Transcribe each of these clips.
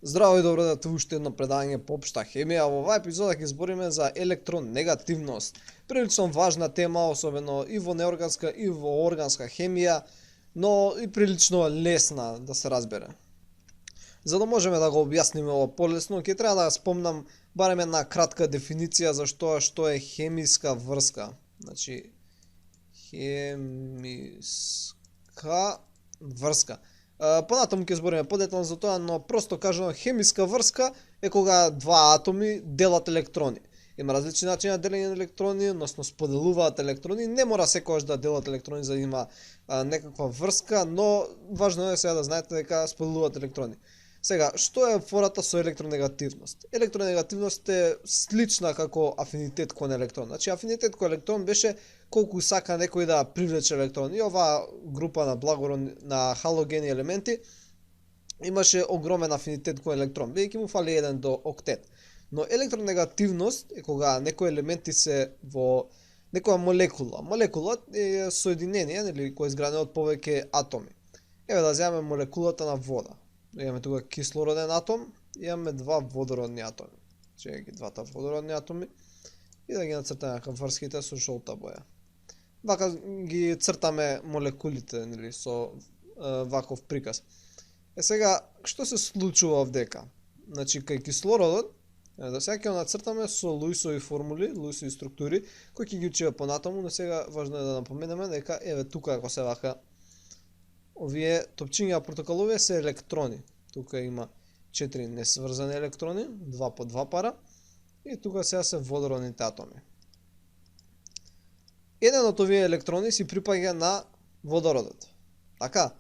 Здраво и добро да уште едно предавање по општа хемија. Во оваа епизода ќе збориме за електронегативност. Прилично важна тема, особено и во неорганска и во органска хемија, но и прилично лесна да се разбере. За да можеме да го објасниме ова полесно, ќе треба да спомнам барем една кратка дефиниција за што е хемиска врска. Значи, хемиска врска. Понатаму ќе збориме подетално за тоа, но просто кажано хемиска врска е кога два атоми делат електрони. Има различни начини на делење на електрони, односно споделуваат електрони, не мора секогаш да делат електрони за да има некаква врска, но важно е сега да знаете дека споделуваат електрони. Сега, што е фората со електронегативност? Електронегативност е слична како афинитет кон електрон. Значи, афинитет кон електрон беше колку сака некој да привлече електрон. И оваа група на на халогени елементи имаше огромен афинитет кон електрон, бидејќи му фали 1 до октет. Но електронегативност е кога некои елементи се во некоја молекула. Молекула е соединение, нели, кој е изградено од повеќе атоми. Еве да земеме молекулата на вода. Имаме тука кислороден атом, имаме два водородни атоми. Чека ги двата водородни атоми и да ги нацртаме врските со жолта боја. Вака ги цртаме молекулите, нели, со ваков приказ. Сега, што се случува овдека? Значи, кај кислородот, да сега ќе нацртаме со Луисови формули, Луисови структури, кои ќе ги учиме понатаму, но сега важно е да напоменеме дека еве тука ако се вака овие топчиња протоколови се електрони. Тука има 4 несврзани електрони, 2 по 2 пара, и тука сега се водородните атоми. Еден од овие електрони си припаѓа на водородот. Така,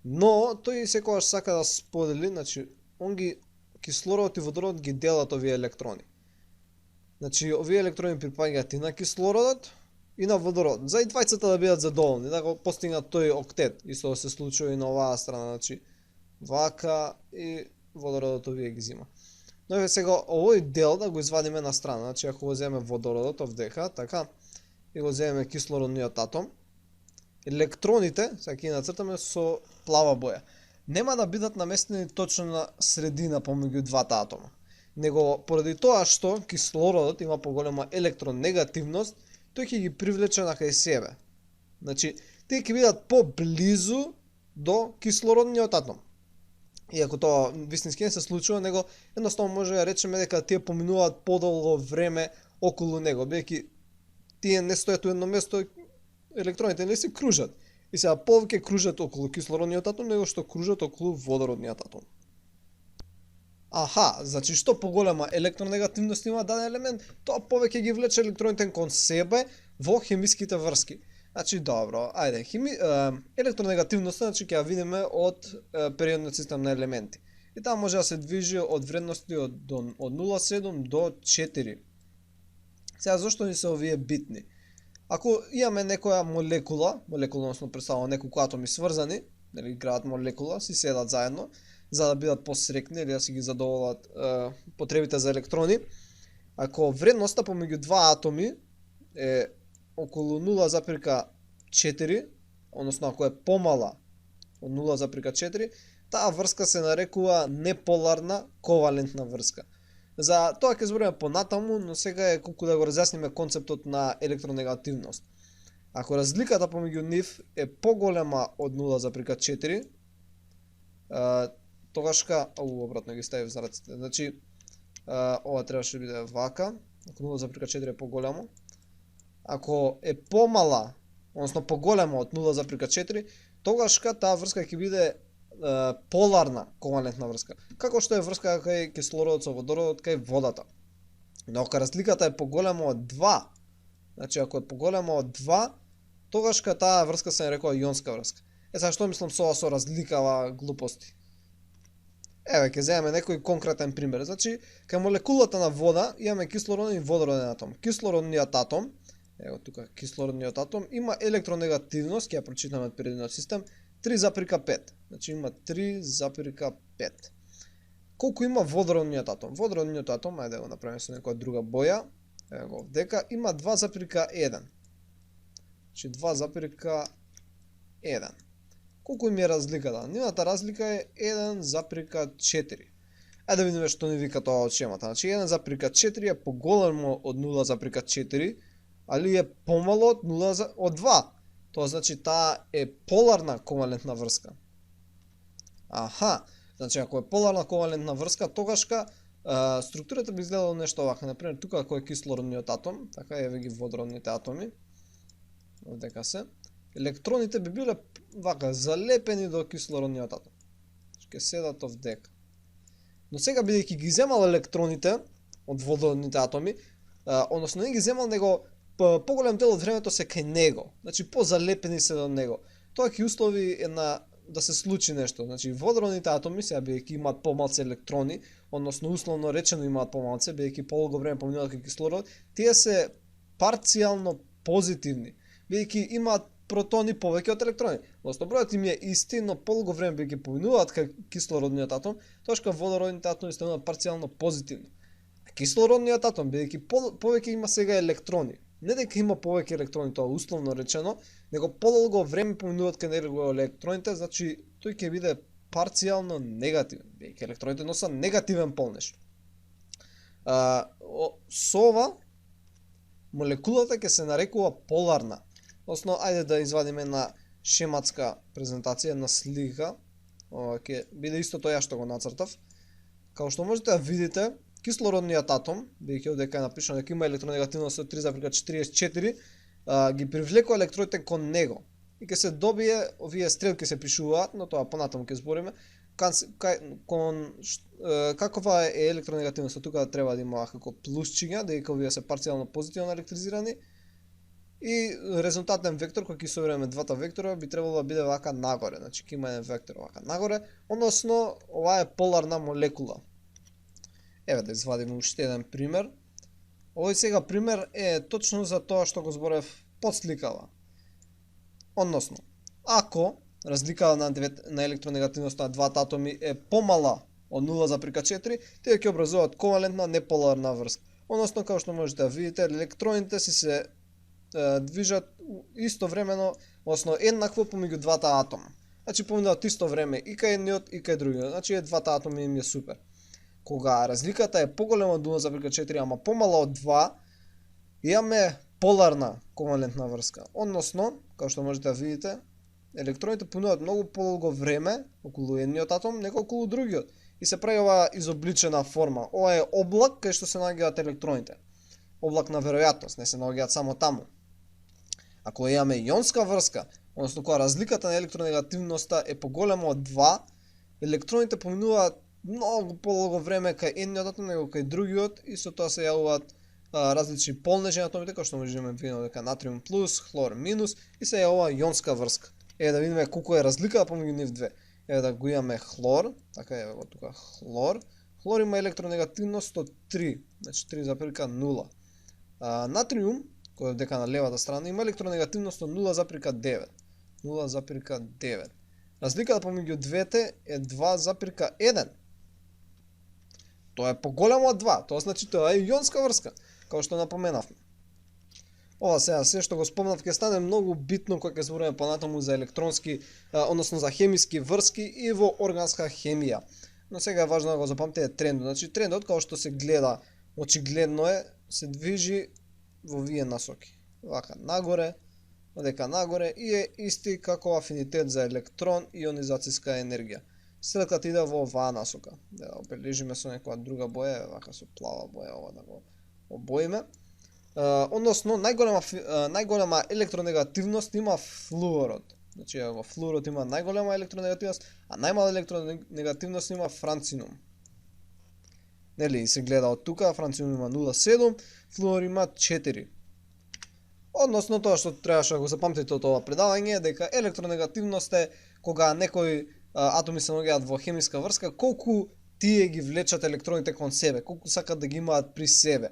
но тој секогаш сака да сподели, значи кислородот и водородот ги делат овие електрони. Значи, овие електрони припаѓаат и на кислородот и на водород. За и двајцата да бидат задоволни, да го постигнат тој октет. Исто се случува и на оваа страна, значи вака и водородот овие ги зима. Но еве сега овој дел да го извадиме на страна, значи ако го земеме водородот овдека, така, и го земеме кислородниот атом, електроните, сега ќе нацртаме со плава боја, нема да бидат наместени точно на средина помеѓу двата атома. Него поради тоа што кислородот има поголема електронегативност, тој ќе ги привлече на кај себе. Значи, тие ќе бидат поблизу до кислородниот атом. Иако тоа вистински не се случува, него едноставно може да речеме дека тие поминуваат подолго време околу него, бидејќи тие не стојат у едно место, електроните не се кружат. И сега повеќе кружат околу кислородниот атом, него што кружат околу водородниот атом. Аха, значи што поголема електронегативност има даден елемент, тоа повеќе ги влече електроните кон себе во хемиските врски. Значи добро, ајде, електронегативноста значи ќе ја видиме од периодниот систем на елементи. И таа може да се движи од вредности од 0,7 до 4. Сега зошто ни се овие битни? Ако имаме некоја молекула, односно представува неколку атоми сврзани, нели градат молекула, си седат заедно, за да бидат посрекни или да си ги задоволат потребите за електрони. Ако вредноста помеѓу два атоми е околу 0,4, односно ако е помала од 0,4, таа врска се нарекува неполарна ковалентна врска. За тоа ќе збориме понатаму, но сега е колку да го разјасниме концептот на електронегативност. Ако разликата помеѓу нив е поголема од 0,4, тогашка, обратно ги ставив за раците. Значи, ова требаше да биде вака, ако 0,4 е поголемо. Ако е помала, односно поголема од 0,4, тогашка таа врска ќе биде поларна ковалентна врска. Како што е врска кај кислородот со водородот кај водата. Но ако разликата е поголема од 2, значи ако е поголема од 2, тогашка таа врска се нарекува ионска врска. Сега што мислам со ова со разликава глупости? Еве, ќе земеме некој конкретен пример. Значи, кај молекулата на вода имаме кислороден и водороден атом. Кислородниот атом, ево тука кислородниот атом, има електронегативност, ќе ја прочитаме од периодниот систем, 3,5. Значи има 3,5. Колку има водородниот атом? Водородниот атом, ајде да го направиме со некоја друга боја, ево го овдека, има 2,1. Значи 2,1. Колку им е разликата? Нивната разлика е 1,4. Ајде да видиме што ни вика тоа од шемата. Значи 1,4 е поголемо од 0,4, али е помало од 2. Тоа значи таа е поларна ковалентна врска. Аха, значи ако е поларна ковалентна врска, тогашка структурата би изгледала нешто овака. Например, тука ако е кислородниот атом, така еве ги водородните атоми, овдека се, електроните би биле вака залепени до кислородниот атом. Ќе седат овдека. Но сега бидејќи ги земал електроните од водородните атоми, односно не ги земал, него поголем дел од времето се кај него. Значи позалепени се до него. Тоа ќе услови да се случи нешто. Значи водородните атоми сега бидејќи имаат помалку електрони, односно условно речено имаат помалку, бидејќи подолго време поминуваат кај кислород, тие се парцијално позитивни, бидејќи имаат протони повеќе од електрони. Односно бројот им е исти, но подолго време бидејќи поминуваат кај кислородниот атом, тогаш водородните атоми стануваат парцијално позитивни. А кислородниот атом бидејќи повеќе има сега електрони, не дека има повеќе електрони, тоа условно речено, него подолго време поминуваат кај него електроните, значи тој ќе биде парцијално негативен, бидејќи електроните носат негативен полнеж. Со ова молекулата ќе се нарекува поларна. Односно, ајде да извадиме една шематска презентација, една слика. Ова ќе биде исто тоа што го нацртав. Као што можете да видите, кислородниот атом, бидејќи овде е напишано дека има електронегативност од 3,44, ги привлекува електродите кон него. И ќе се добие, овие стрелки се пишуваат, но тоа понатаму ќе збориме, какова е електронегативноста. Тука треба да има како плюсчиња, дека овие се парцијално позитивно електризирани. И резултатен вектор кој ќе собереме двата вектора би требало да биде вака нагоре, значи ќе има еден вектор вака нагоре, односно ова е поларна молекула. Еве да извадиме уште еден пример. Овој сега пример е точно за тоа што го зборев подсликава. Односно, ако разликата на електронегативноста на двата атоми е помала од 0,4, тие ќе образуваат ковалентна неполарна врска. Односно, како што можете да видите, електроните се движат истовремено, односно еднакво помеѓу двата атома. Значи поминуваат исто време и кај едниот и кај другиот. Значи двата атоми им е супер. Кога разликата е поголема од 0,4, ама помала од 2, имаме поларна ковалентна врска. Односно, како што можете да видите, електроните поминуваат многу подолго време околу едниот атом, него околу другиот. И се прави оваа изобличена форма. Ова е облак кај што се наоѓаат електроните. Облак на веројатност, не се наоѓаат само таму. Ако имаме ионска врска, односно кога разликата на електронегативноста е поголема од 2, електроните поминуваат многу подолго време кај едниот атом него кај другиот и со тоа се јавуваат различни полнежи на атомите, како што можеме да видиме дека натриум плюс, хлор минус и се јавува ионска врска. Еве да видиме колку е разликата помеѓу нив две. Еве да го имаме хлор, така еве го тука хлор. Хлор има електронегативност од 3, значи 3,0. Натриум, кој е дека на левата страна, има електронегативност од 0,9. 0,9. Разликата помеѓу двете е 2,1. Тоа е поголемо од 2, тоа значи тоа е ионска врска, како што напоменавме. Ова сега се што го спомнав ќе стане многу битно кога ќе збориме понатаму за електронски, односно за хемиски врски и во органска хемија. Но сега е важно да го запамтите трендот. Значи трендот како што се гледа, очигледно е, се движи во вие насоки. Вака нагоре, одека нагоре и е исти како афинитет за електрон и ионизацијска енергија. Стрелката иде во оваа насока. Да обележиме со некоја друга боја, вака со плава боја ова да го обоиме. Односно најголема електронегативност има флуорот. Значи во флуорот има најголема електронегативност, а најмала електронегативност има францинум. Нели се гледа од тука, францинум има 0,7, флуор има 4. Односно тоа што требаше да го запамтите од ова предавање е дека електронегативност е кога некои атоми се наоѓаат во хемиска врска, колку тие ги влечат електроните кон себе, колку сакат да ги имаат при себе.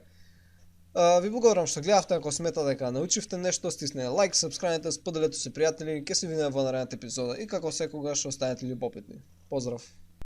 Ви благодарам што гледавте, ако сметате дека научивте нешто, стиснете лайк, сабскрајбнете, споделете со пријатели, ќе се видиме во наредната епизода и како секогаш останете љубопитни. Поздрав!